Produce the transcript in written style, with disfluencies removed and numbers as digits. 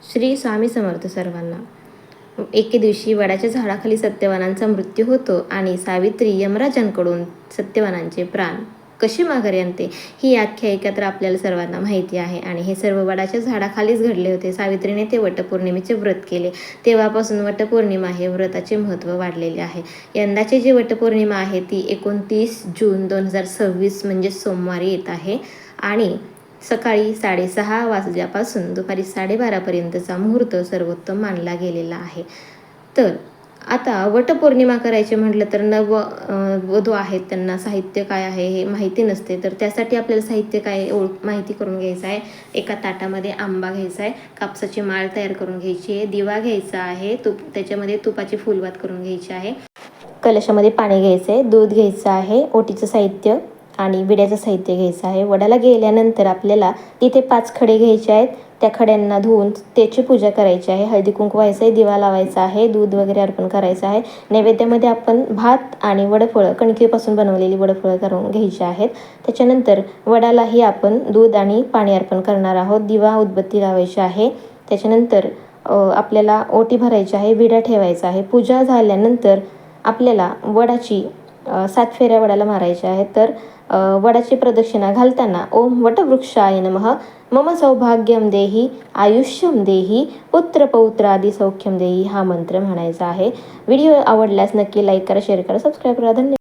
श्री स्वामी समर्थ सर्वांना. एके दिवशी वडाच्या झाडाखाली सत्यवानांचा मृत्यू होतो आणि सावित्री यमराजांकडून सत्यवानांचे प्राण कशी माघारी आणते ही आख्यायिका तर आपल्याला सर्वांना माहिती आहे. आणि हे सर्व वडाच्या झाडाखालीच घडले होते. सावित्रीने ते वटपौर्णिमेचे व्रत केले. तेव्हापासून वटपौर्णिमा हे व्रताचे महत्त्व वाढलेले आहे. यंदाची जी वटपौर्णिमा आहे ती 29 जून 2026 म्हणजे सोमवारी येत आहे. आणि सकाळी 6:30 वाजल्यापासून दुपारी 12:30पर्यंतचा मुहूर्त सर्वोत्तम मानला गेलेला आहे. तर आता वटपौर्णिमा करायचे म्हटलं तर वधू आहेत त्यांना साहित्य काय आहे हे माहिती नसते. तर त्यासाठी आपल्याला साहित्य काय माहिती करून घ्यायचं आहे. एका ताटामध्ये आंबा घ्यायचा आहे, कापसाची माळ तयार करून घ्यायची आहे, दिवा घ्यायचा आहे, त्याच्यामध्ये तुपाची फुलवात करून घ्यायची आहे, कलशामध्ये पाणी घ्यायचं आहे, दूध घ्यायचं आहे, ओटीचं साहित्य आणि विड्याचं साहित्य घ्यायचं आहे. वडाला गेल्यानंतर आपल्याला तिथे 5 खडे घ्यायचे आहेत. त्या खड्यांना धुवून त्याची पूजा करायची आहे. हळदी कुंकू व्हायचं आहे, दिवा लावायचा आहे, दूध वगैरे अर्पण करायचं आहे. नैवेद्यामध्ये आपण भात आणि वडफळं, कणकेपासून बनवलेली वडफळं करून घ्यायची आहेत. त्याच्यानंतर वडालाही आपण दूध आणि पाणी अर्पण करणार आहोत. दिवा उदबत्ती लावायची आहे. त्याच्यानंतर आपल्याला ओटी भरायची आहे, विडा ठेवायचा आहे. पूजा झाल्यानंतर आपल्याला वडाची 7 फेऱ्या वडाला मारायच्या आहेत. तर वडाची प्रदक्षिणा घालताना ओम वटवृक्षाय नमः, मम सौभाग्यम देही, आयुष्यम देही, पुत्र पौत्रादी सौख्यम देही हा मंत्र म्हणायचा आहे. व्हिडिओ आवडल्यास नक्की लाईक करा, शेअर करा, सबस्क्राईब करा. धन्यवाद.